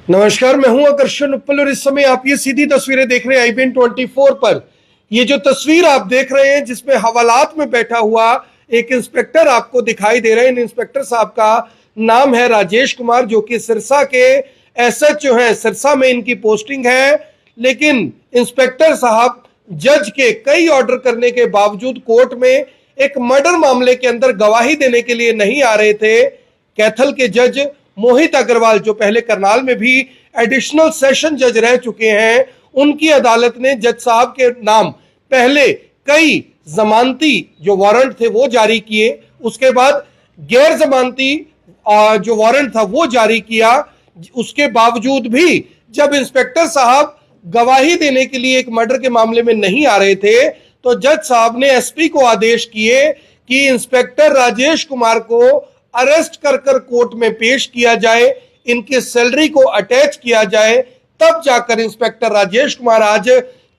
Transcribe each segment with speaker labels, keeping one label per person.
Speaker 1: नमस्कार, मैं हूं आकर्षण उपल और इस समय आप ये सीधी तस्वीरें देख रहे हैं IBN 24 पर। ये जो तस्वीर आप देख रहे हैं जिसमें हवालात में बैठा हुआ एक इंस्पेक्टर आपको दिखाई दे रहे हैं। इंस्पेक्टर साहब का नाम है राजेश कुमार, जो कि सिरसा के SHO हैं। सिरसा में इनकी पोस्टिंग है, लेकिन इंस्पेक्टर साहब जज के कई ऑर्डर करने के बावजूद कोर्ट में एक मर्डर मामले के अंदर गवाही देने के लिए नहीं आ रहे थे। कैथल के जज मोहित अग्रवाल, जो पहले करनाल में भी एडिशनल सेशन जज रह चुके हैं, उनकी अदालत ने जज साहब के नाम पहले कई जमानती जो वारंट थे वो जारी किए, उसके बाद गैर जमानती जो वारंट था वो जारी किया। उसके बावजूद भी जब इंस्पेक्टर साहब गवाही देने के लिए एक मर्डर के मामले में नहीं आ रहे थे, तो जज साहब ने SP को आदेश किए कि इंस्पेक्टर राजेश कुमार को अरेस्ट कर कोर्ट में पेश किया जाए, इनकी सैलरी को अटैच किया जाए। तब जाकर इंस्पेक्टर राजेश कुमार आज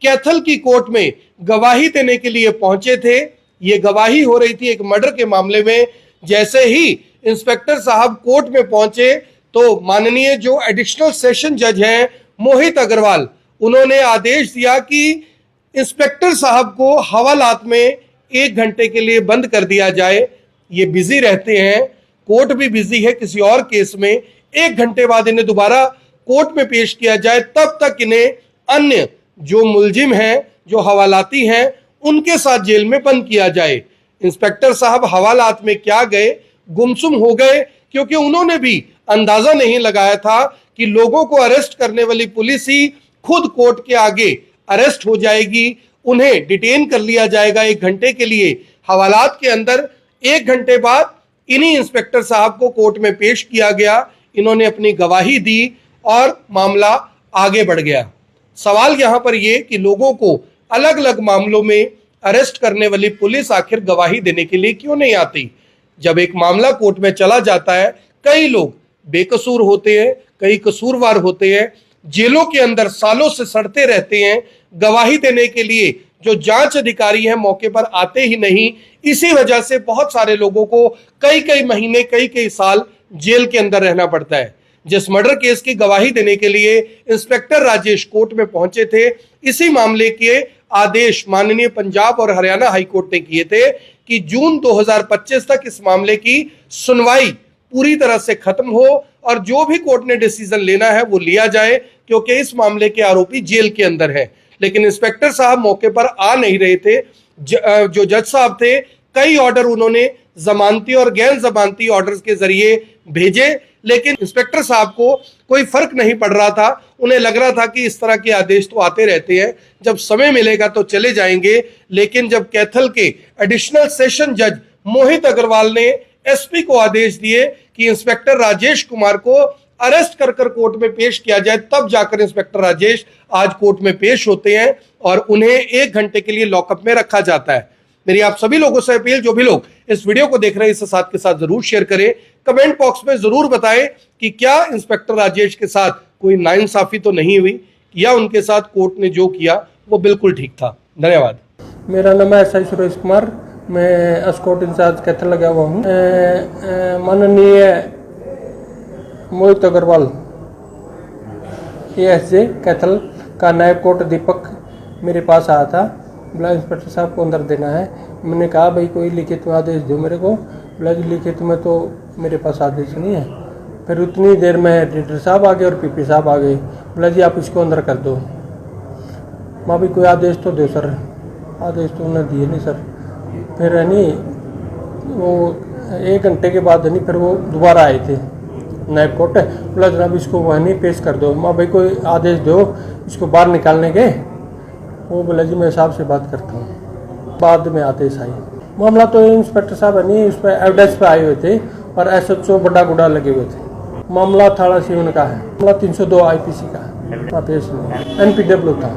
Speaker 1: कैथल की कोर्ट में गवाही देने के लिए पहुंचे थे। ये गवाही हो रही थी एक मर्डर के मामले में। जैसे ही इंस्पेक्टर साहब कोर्ट में पहुंचे तो माननीय जो एडिशनल सेशन जज हैं मोहित अग्रवाल, उन्होंने आदेश दिया कि इंस्पेक्टर साहब को हवालात में 1 घंटे के लिए बंद कर दिया जाए। ये बिजी रहते हैं, कोर्ट भी बिजी है किसी और केस में। 1 घंटे बाद इन्हें दोबारा कोर्ट में पेश किया जाए, तब तक इन्हें अन्य जो मुलजिम हैं, जो हवालाती हैं, उनके साथ जेल में बंद किया जाए। इंस्पेक्टर साहब हवालात में क्या गए, गुमसुम हो गए, क्योंकि उन्होंने भी अंदाजा नहीं लगाया था कि लोगों को अरेस्ट करने वाली पुलिस ही खुद कोर्ट के आगे अरेस्ट हो जाएगी, उन्हें डिटेन कर लिया जाएगा 1 घंटे के लिए हवालात के अंदर। 1 घंटे बाद इन्हीं इंस्पेक्टर साहब को कोर्ट में पेश किया गया। इन्होंने अपनी गवाही दी और मामला आगे बढ़ गया। सवाल यहां पर यह कि लोगों को अलग अलग मामलों में अरेस्ट करने वाली पुलिस आखिर गवाही देने के लिए क्यों नहीं आती? जब एक मामला कोर्ट में चला जाता है, कई लोग बेकसूर होते हैं, कई कसूरवार होते हैं, जेलों के अंदर सालों से सड़ते रहते हैं। गवाही देने के लिए जो जांच अधिकारी हैं मौके पर आते ही नहीं। इसी वजह से बहुत सारे लोगों को कई कई महीने, कई कई साल जेल के अंदर रहना पड़ता है। जिस मर्डर केस की गवाही देने के लिए इंस्पेक्टर राजेश कोर्ट में पहुंचे थे, इसी मामले के आदेश माननीय पंजाब और हरियाणा हाईकोर्ट ने किए थे कि जून 2025 तक इस मामले की सुनवाई पूरी तरह से खत्म हो और जो भी कोर्ट ने डिसीजन लेना है वो लिया जाए, क्योंकि इस मामले के आरोपी जेल के अंदर है। लेकिन इंस्पेक्टर साहब मौके पर आ नहीं रहे थे। जो जज साहब थे, कई ऑर्डर उन्होंने जमानती और गैर जमानती ऑर्डर्स के जरिए भेजे, लेकिन इंस्पेक्टर साहब को कोई फर्क नहीं पड़ रहा था। उन्हें लग रहा था कि इस तरह के आदेश तो आते रहते हैं, जब समय मिलेगा तो चले जाएंगे। लेकिन जब कैथल के एडिशनल सेशन जज मोहित अग्रवाल ने SP को आदेश दिए कि इंस्पेक्टर राजेश कुमार को अरेस्ट कर कोर्ट में पेश किया जाए, तब जाकर इंस्पेक्टर राजेश आज कोर्ट में पेश होते हैं और उन्हें 1 घंटे के लिए लॉकअप में रखा जाता है। मेरी आप सभी लोगों से अपील, जो भी लोग इस वीडियो को देख रहे हैं इसे साथ के साथ जरूर शेयर करें। कमेंट बॉक्स में जरूर बताएं कि क्या इंस्पेक्टर राजेश के साथ कोई नाइंसाफी तो नहीं हुई, या उनके साथ कोर्ट ने जो किया वो बिल्कुल ठीक था। धन्यवाद।
Speaker 2: मेरा नाम है SI सुरेश कुमार, मैं एस्कॉर्ट इंचार्ज कैथल लगा हुआ हूँ। माननीय मोहित अग्रवाल ASJ कैथल का नायब कोर्ट दीपक मेरे पास आया था, बोला इंस्पेक्टर साहब को अंदर देना है। मैंने कहा भाई कोई लिखित में आदेश दो मेरे को। बोला जी लिखित में तो मेरे पास आदेश नहीं है। फिर उतनी देर में एडिटर साहब आ गए और PP साहब आ गए। बोला जी आप इसको अंदर कर दो। माँ भाई कोई आदेश तो दो सर। आदेश तो उन्होंने दिए नहीं सर। फिर है नहीं वो 1 घंटे के बाद है नहीं, फिर वो दोबारा आए थे नायब कोर्ट। बोला जनाब इसको वह नहीं पेश कर दो। माँ भाई कोई आदेश दो इसको बाहर निकालने के। वो बोला जी मैं साहब से बात करता हूँ। बाद में आदेश आई। मामला तो इंस्पेक्टर साहब है नहीं, उस पर एविडेंस पे आए हुए थे और SHO बड़ा गुड़ा लगे हुए थे। मामला थाना सिवन का है। मामला 302 IPC का है। पेश नहीं NPW था।